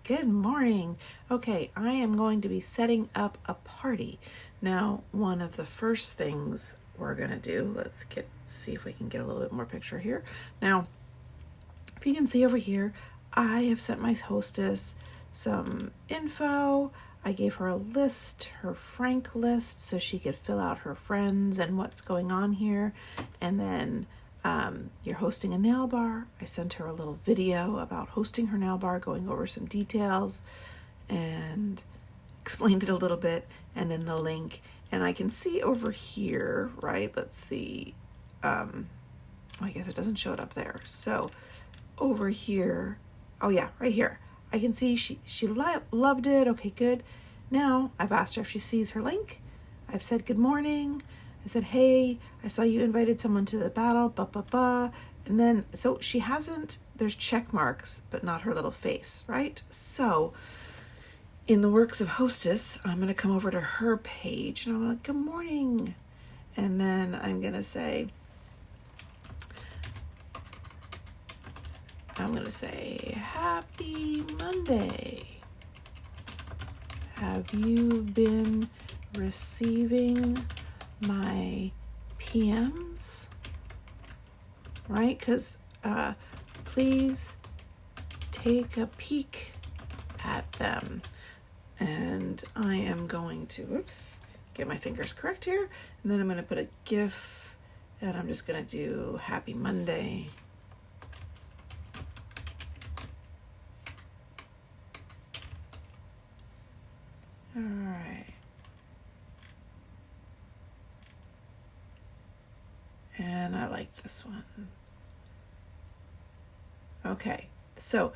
Good morning. Okay, I am going to be setting up a party. Now, one of the first things we're going to do, see if we can get a little bit more picture here. Now, if you can see over here, I have sent my hostess some info. I gave her a list, her Frank list, so she could fill out her friends and what's going on here. And then you're hosting a nail bar. I sent her a little video about hosting her nail bar, going over some details and explained it a little bit, and then the link. And I can see over here, right? Let's see. I guess it doesn't show it up there. So over here, oh yeah, right here. I can see she loved it. Okay, good. Now I've asked her if she sees her link. I've said good morning. I said, hey, I saw you invited someone to the battle, And then, so she hasn't, there's check marks, but not her little face, right? So in the works of Hostess, I'm going to come over to her page and I'm like, good morning. And then I'm going to say, happy Monday. Have you been receiving my PMs? Right? Because please take a peek at them. And I am going to, get my fingers correct here. And then I'm going to put a GIF and I'm just going to do happy Monday. All right. And I like this one. Okay, so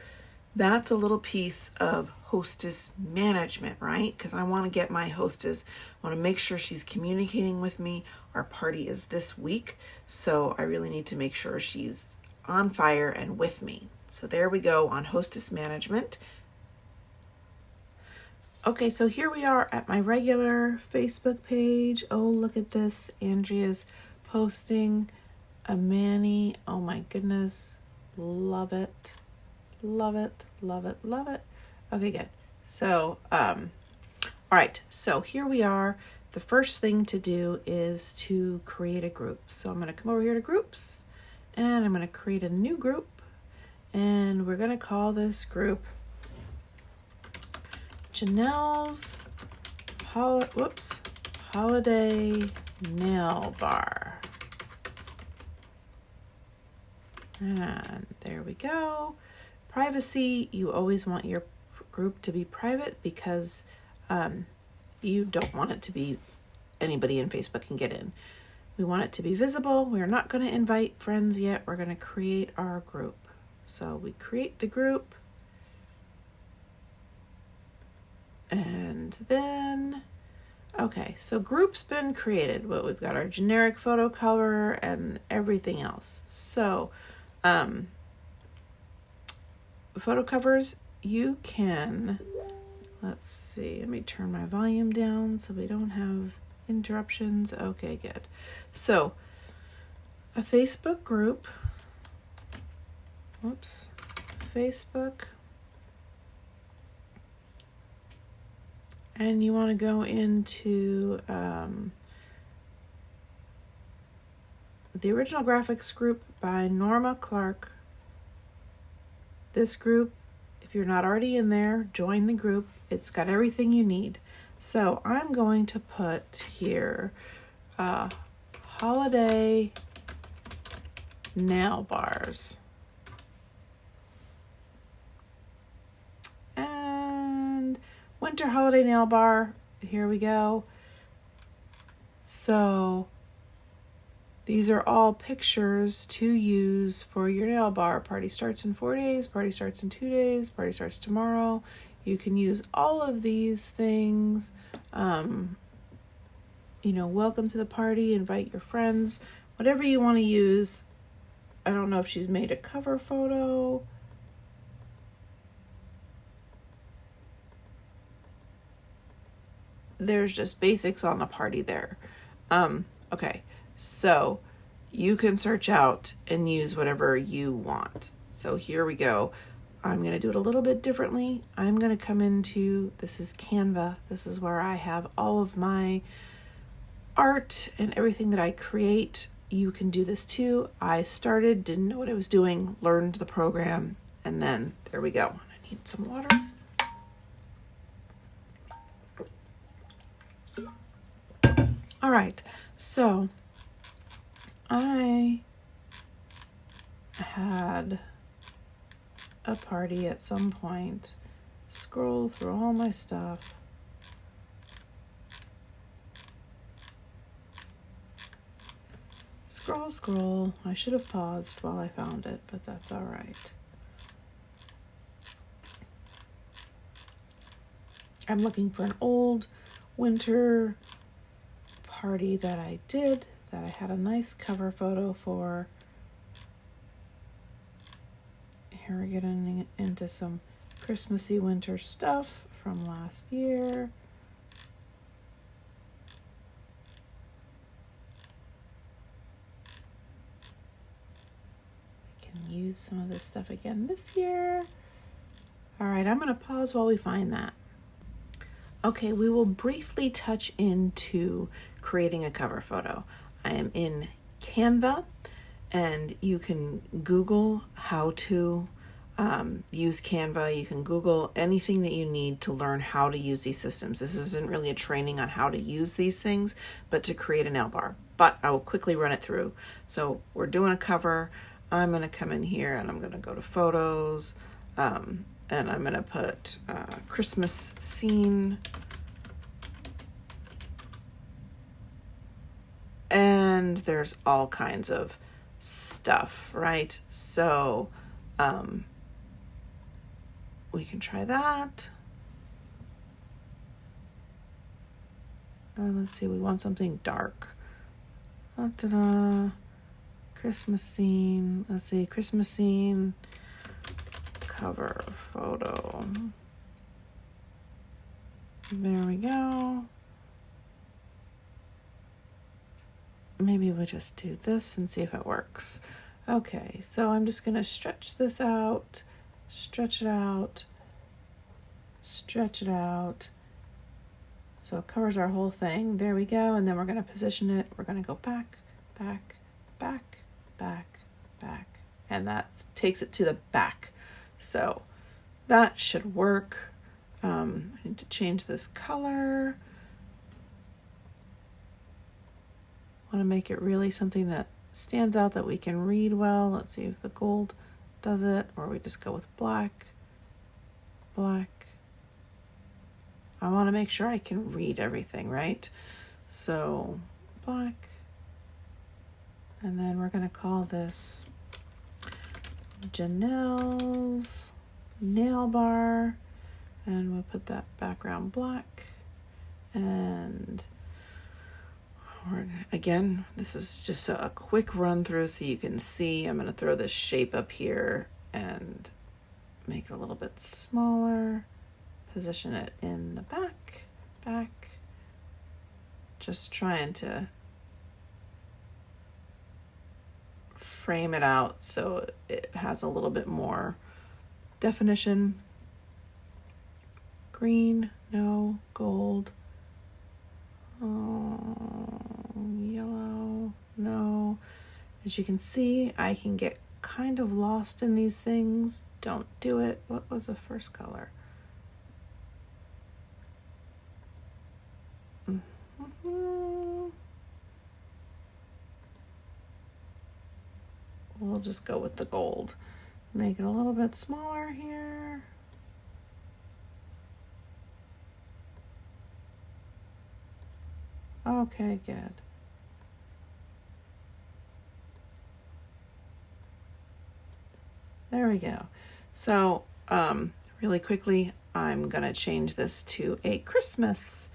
that's a little piece of hostess management, right? Because I want to get my hostess, I want to make sure she's communicating with me. Our party is this week, so I really need to make sure she's on fire and with me. So there we go on hostess management. Okay, so here we are at my regular Facebook page. Oh, look at this. Andrea's posting a mani. Oh my goodness. Love it. Love it. Love it. Love it. Okay, good. So, all right. So here we are. The first thing to do is to create a group. So I'm going to come over here to groups and I'm going to create a new group and we're going to call this group Janelle's Holiday Nail Bar. And there we go. Privacy, you always want your group to be private because you don't want it to be anybody in Facebook can get in. We want it to be visible. We're not going to invite friends yet. We're going to create our group. So we create the group. And then, okay, so group's been created. Well, we've got our generic photo cover and everything else. So, photo covers, you can, let's see, let me turn my volume down so we don't have interruptions. Okay, good. So, a Facebook group, Facebook. And you want to go into the original graphics group by Norma Clark. This group, if you're not already in there, join the group. It's got everything you need. So I'm going to put here holiday nail bars. Winter holiday nail bar. Here we go. So these are all pictures to use for your nail bar. Party starts in 4 days. Party starts in 2 days. Party starts tomorrow. You can use all of these things. Welcome to the party. Invite your friends. Whatever you want to use. I don't know if she's made a cover photo. There's just basics on the party there. Okay, so you can search out and use whatever you want. So here we go. I'm going to do it a little bit differently. I'm going to come into, this is Canva. This is where I have all of my art and everything that I create. You can do this too. I started, didn't know what I was doing, learned the program, and then there we go. I need some water. All right, so I had a party at some point. Scroll through all my stuff. Scroll. I should have paused while I found it, but that's all right. I'm looking for an old winter party that I did, that I had a nice cover photo for. Here we're getting into some Christmassy winter stuff from last year. I can use some of this stuff again this year. All right, I'm going to pause while we find that. Okay, we will briefly touch into creating a cover photo. I am in Canva, and you can Google how to use Canva. You can Google anything that you need to learn how to use these systems. This isn't really a training on how to use these things, but to create a nail bar. But I will quickly run it through. So we're doing a cover. I'm going to come in here and I'm going to go to photos, and I'm going to put Christmas scene. And there's all kinds of stuff, right? So we can try that. Let's see, we want something dark. Christmas scene. Let's see, Christmas scene cover photo. There we go. Maybe we'll just do this and see if it works. Okay, so I'm just going to stretch this out, stretch it out, stretch it out. So it covers our whole thing. There we go. And then we're going to position it. We're going to go back, back, back, back, back. And that takes it to the back. So that should work. I need to change this color. I want to make it really something that stands out that we can read well. Let's see if the gold does it, or we just go with black, black. I want to make sure I can read everything, right? So black, and then we're going to call this Janelle's nail bar, and we'll put that background black. And again, this is just a quick run through so you can see. I'm going to throw this shape up here and make it a little bit smaller. Position it in the back. Just trying to frame it out so it has a little bit more definition. Green, no, gold. Yellow, no. As you can see, I can get kind of lost in these things. Don't do it. What was the first color? We'll just go with the gold. Make it a little bit smaller here. Okay, good. There we go. So, really quickly, I'm going to change this to a Christmas.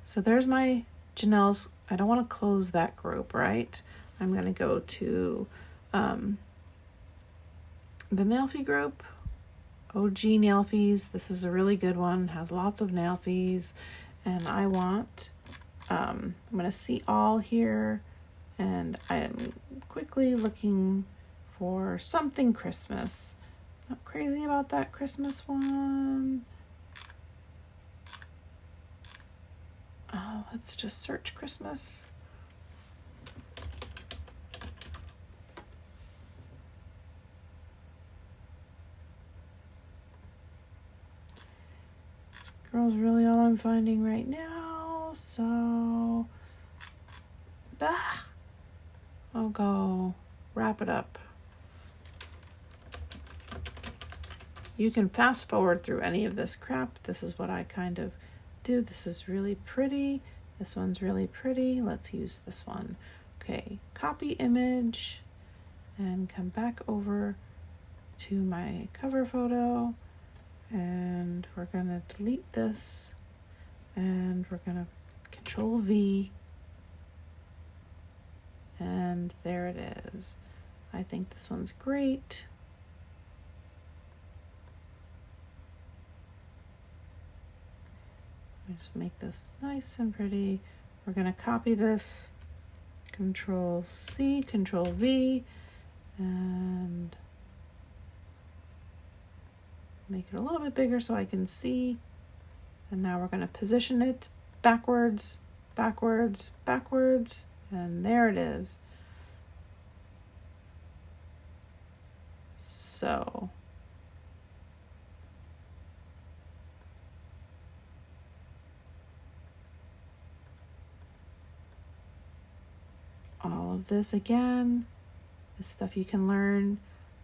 So there's my Janelle's. I don't want to close that group, right? I'm going to go to the Nailfee group, OG Nailfees. This is a really good one, has lots of Nailfees. And I want, I'm going to see all here. And I am quickly looking for something Christmas. Not crazy about that Christmas one. Oh, let's just search Christmas. This girl's really all I'm finding right now, so I'll go wrap it up. You can fast forward through any of this crap. This is what I kind of do. This is really pretty. This one's really pretty. Let's use this one. Okay, copy image and come back over to my cover photo, and we're gonna delete this, and we're gonna Control V, and there it is. I think this one's great. Just make this nice and pretty. We're going to copy this, Control C, Control V, and make it a little bit bigger so I can see. And now we're going to position it backwards, backwards, backwards, and there it is. So all of this again, this stuff you can learn.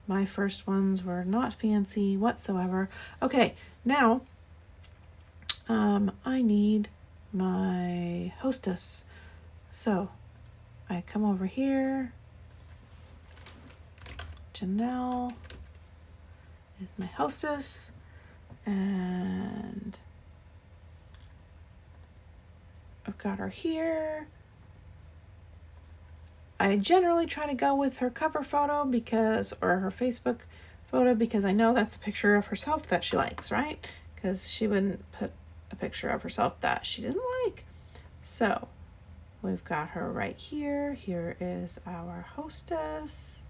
My first ones were not fancy whatsoever. Okay, now I need my hostess. So I come over here. Janelle is my hostess, and I've got her here. I generally try to go with her cover photo or her Facebook photo, because I know that's a picture of herself that she likes, right? Because she wouldn't put a picture of herself that she didn't like. So we've got her right here. Here is our hostess.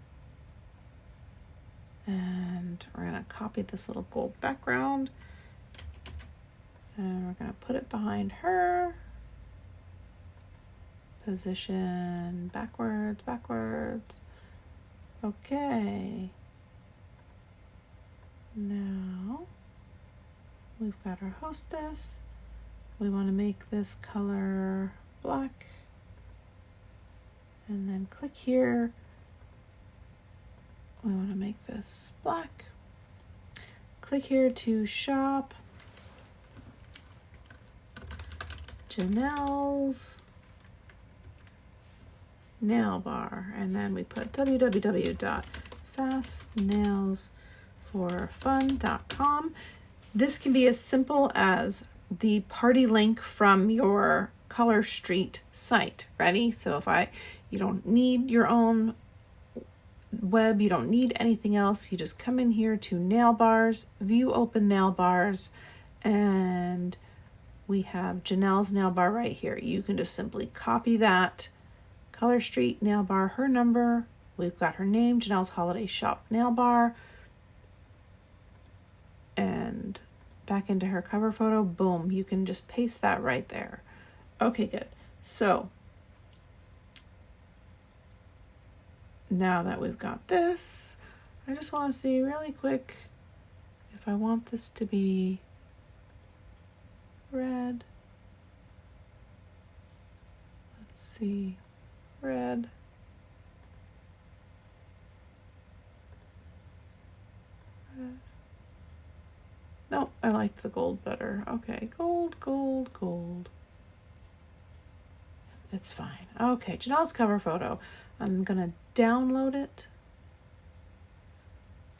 And we're gonna copy this little gold background, and we're gonna put it behind her. Position backwards, backwards. Okay. Now we've got our hostess. We want to make this color black. And then click here. We want to make this black. Click here to shop. Janelle's nail bar, and then we put www.fastnailsforfun.com. This can be as simple as the party link from your Color Street site. Ready? So you don't need your own web, you don't need anything else. You just come in here to nail bars, view open nail bars, and we have Janelle's nail bar right here. You can just simply copy that. Color Street nail bar, her number. We've got her name, Janelle's Holiday Shop nail bar. And back into her cover photo. Boom. You can just paste that right there. Okay, good. So now that we've got this, I just want to see really quick if I want this to be red. Let's see. Red. No, I liked the gold better. Okay, gold, gold, gold. It's fine. Okay, Janelle's cover photo. I'm gonna download it.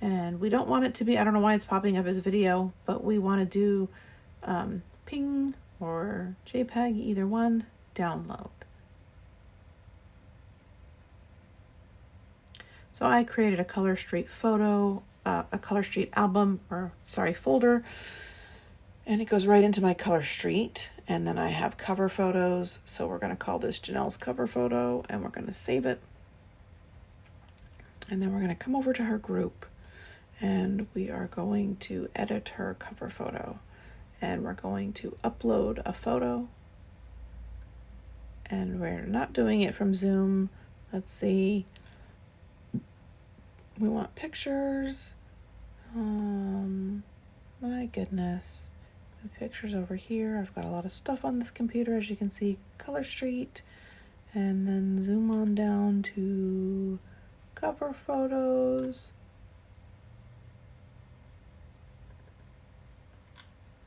And we don't want it to be, I don't know why it's popping up as video, but we want to do ping or JPEG, either one, download. So I created a Color Street photo, a Color Street album, folder, and it goes right into my Color Street. And then I have cover photos. So we're going to call this Janelle's cover photo, and we're going to save it. And then we're going to come over to her group, and we are going to edit her cover photo, and we're going to upload a photo, and we're not doing it from Zoom. Let's see. We want pictures. My goodness. My pictures over here. I've got a lot of stuff on this computer, as you can see. Color Street. And then zoom on down to cover photos.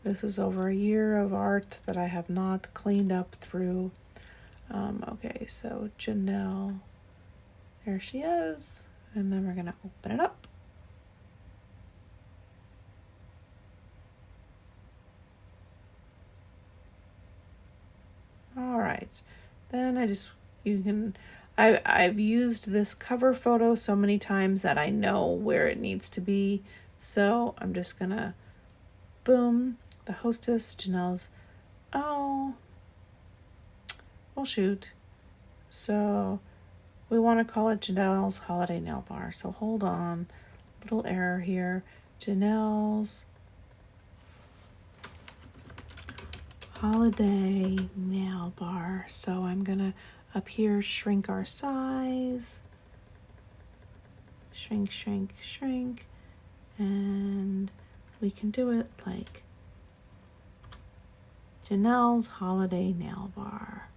This is over a year of art that I have not cleaned up through. Okay, so Janelle. There she is. And then we're going to open it up. All right. Then I've used this cover photo so many times that I know where it needs to be. So I'm just going to, boom, the hostess, Janelle's, oh, well, shoot. So we want to call it Janelle's Holiday Nail Bar. So hold on, little error here. Janelle's Holiday Nail Bar. So I'm gonna up here shrink our size. Shrink, shrink, shrink. And we can do it like Janelle's Holiday Nail Bar.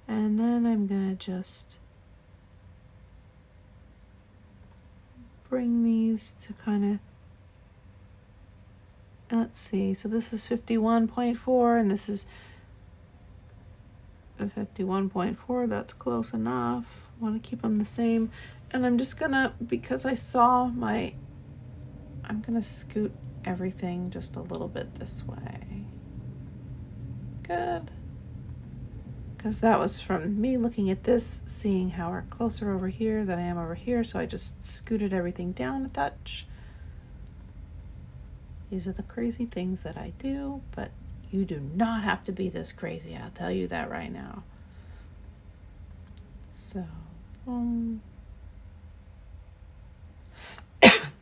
And then I'm gonna just bring these to kind of, let's see, so this is 51.4 and this is a 51.4. That's close enough. I want to keep them the same. And I'm just gonna, because I saw I'm gonna scoot everything just a little bit this way. Good. Because that was from me looking at this, seeing how we're closer over here than I am over here, so I just scooted everything down a touch. These are the crazy things that I do, but you do not have to be this crazy, I'll tell you that right now. So,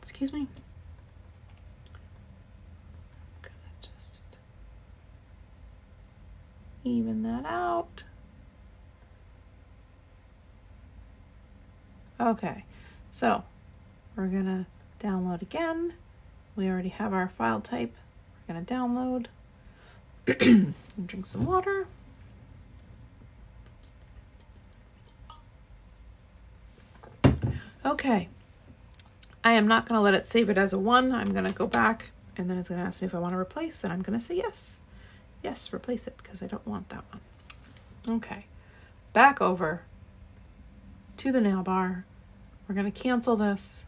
excuse me. I'm gonna just even that out. Okay, so we're gonna download again. We already have our file type. We're gonna download. Drink some water. Okay, I am not gonna let it save it as a 1. I'm gonna go back and then it's gonna ask me if I want to replace, and I'm gonna say yes. Yes, replace it, because I don't want that one. Okay, back over to the nail bar. We're gonna cancel this.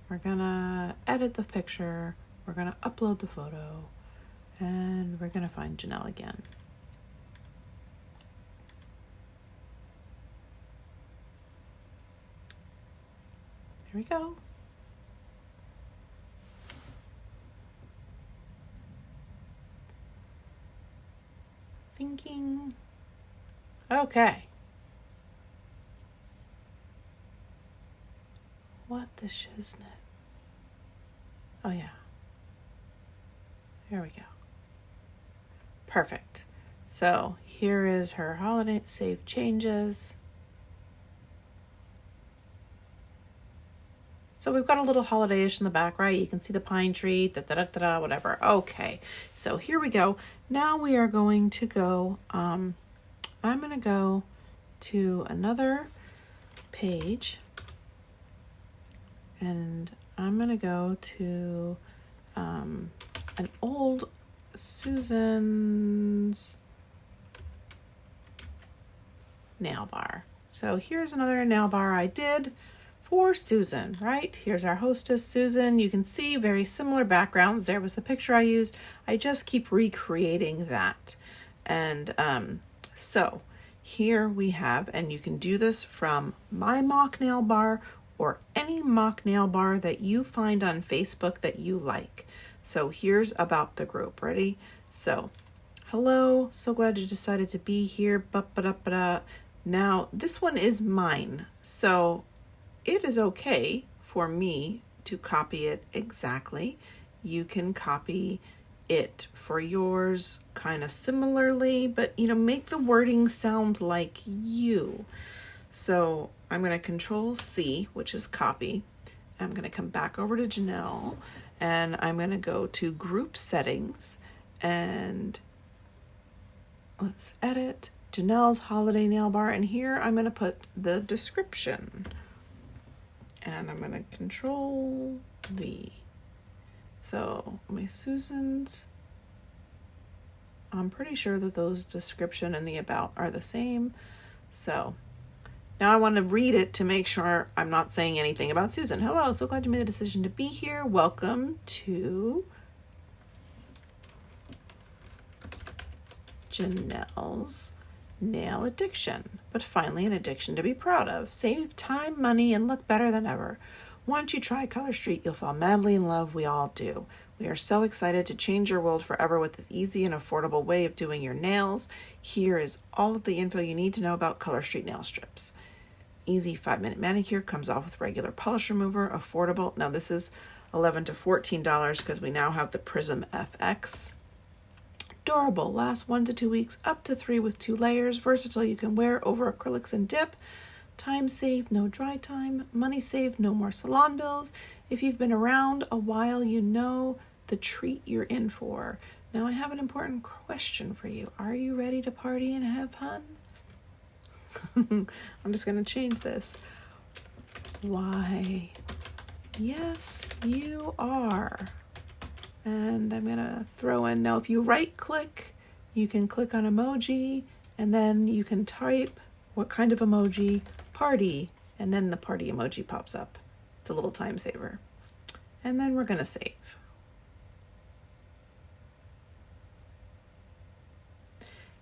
We're gonna edit the picture. We're gonna upload the photo, and we're gonna find Janelle again. Here we go. Thinking. Okay. What the shiznit? Oh yeah. Here we go. Perfect. So here is her holiday save changes. So we've got a little holiday-ish in the back, right? You can see the pine tree, da-da-da-da, whatever. Okay, so here we go. Now we are going to go, I'm going to go to another page, and I'm going to go to an old Susan's nail bar. So here's another nail bar I did for Susan, right? Here's our hostess, Susan. You can see very similar backgrounds. There was the picture I used. I just keep recreating that. And so here we have, and you can do this from my mock nail bar or any mock nail bar that you find on Facebook that you like. So here's about the group. Ready? So, hello, so glad you decided to be here. Ba-ba-da-ba-da. Now, this one is mine. So it is okay for me to copy it exactly. You can copy it for yours kind of similarly, but make the wording sound like you. So I'm going to Control C, which is copy. I'm going to come back over to Janelle, and I'm going to go to Group Settings, and let's edit Janelle's Holiday Nail Bar, and here I'm going to put the description, and I'm going to Control V. So my Susan's, I'm pretty sure that those description and the about are the same. So now I want to read it to make sure I'm not saying anything about Susan. Hello, so glad you made the decision to be here. Welcome to Janelle's Nail Addiction, but finally an addiction to be proud of. Save time, money, and look better than ever. Once you try Color Street, you'll fall madly in love. We all do. We are so excited to change your world forever with this easy and affordable way of doing your nails. Here is all of the info you need to know about Color Street nail strips. Easy 5-minute manicure, comes off with regular polish remover, affordable. Now this is $11 to $14 because we now have the Prism FX. Durable, lasts 1 to 2 weeks, up to 3 with 2 layers. Versatile, you can wear over acrylics and dip. Time saved, no dry time. Money saved, no more salon bills. If you've been around a while, you know the treat you're in for. Now I have an important question for you. Are you ready to party and have fun? I'm just going to change this. Why, yes, you are. And I'm going to throw in, now if you right click, you can click on emoji, and then you can type what kind of emoji, party, and then the party emoji pops up. It's a little time saver. And then we're going to save.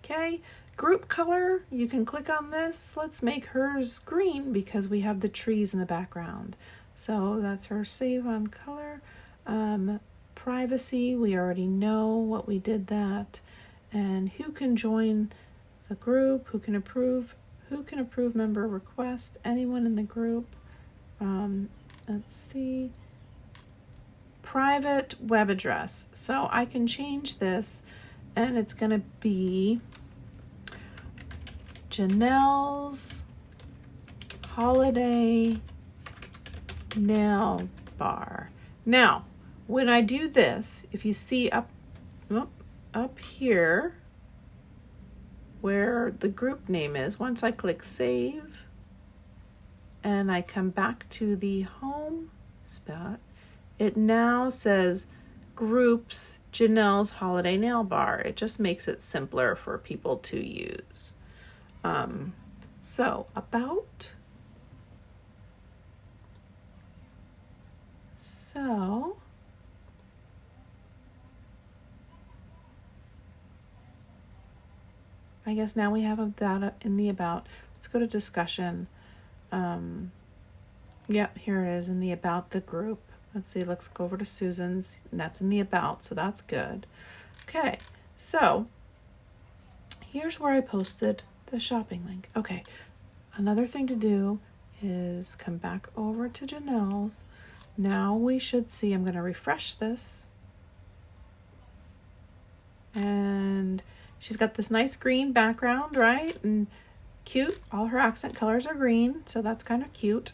Okay, group color, you can click on this. Let's make hers green because we have the trees in the background. So that's her save on color. Privacy, we already know what we did that. And who can join the group, who can approve member request, anyone in the group. Let's see. Private web address. So I can change this and it's going to be Janelle's Holiday Nail Bar. Now, when I do this, if you see up here where the group name is, once I click save and I come back to the home spot, it now says groups Janelle's Holiday Nail Bar. It just makes it simpler for people to use. So about. So I guess now we have that in the about. Let's go to discussion. Yep, here it is in the about the group. Let's see, let's go over to Susan's, and that's in the about, so that's good. Okay, so here's where I posted the shopping link. Okay, another thing to do is come back over to Janelle's. Now we should see, I'm going to refresh this. And she's got this nice green background, right? And cute. All her accent colors are green, so that's kind of cute.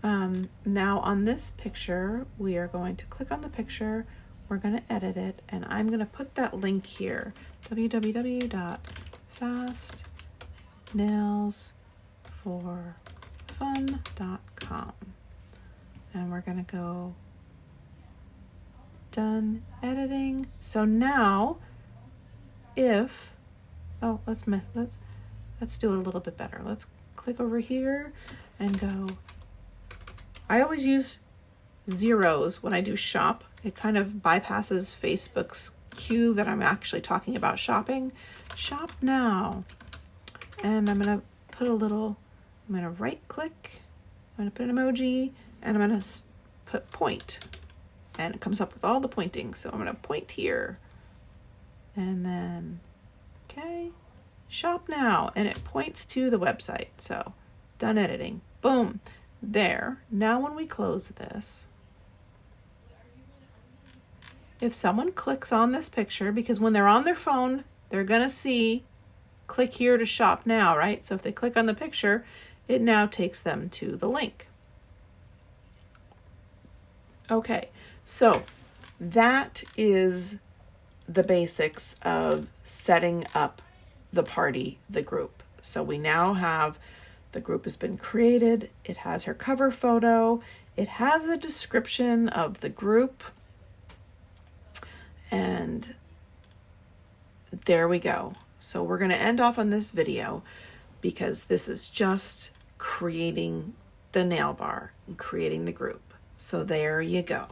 Now on this picture, we are going to click on the picture. We're going to edit it, and I'm going to put that link here. www.fastnailsforfun.com. And we're going to go done editing. So now if, let's do it a little bit better. Let's click over here and go. I always use zeros when I do shop. It kind of bypasses Facebook's cue that I'm actually talking about shopping. Shop now. And I'm going to put I'm going to right click. I'm going to put an emoji and I'm going to put point. And it comes up with all the pointing. So I'm going to point here. And then, okay, shop now. And it points to the website. So done editing. Boom. There. Now when we close this, if someone clicks on this picture, because when they're on their phone, they're going to see click here to shop now, right? So if they click on the picture, it now takes them to the link. Okay, so that is the basics of setting up the party, the group. So we now have the group has been created. It has her cover photo. It has a description of the group. And there we go. So we're going to end off on this video because this is just creating the nail bar and creating the group. So there you go.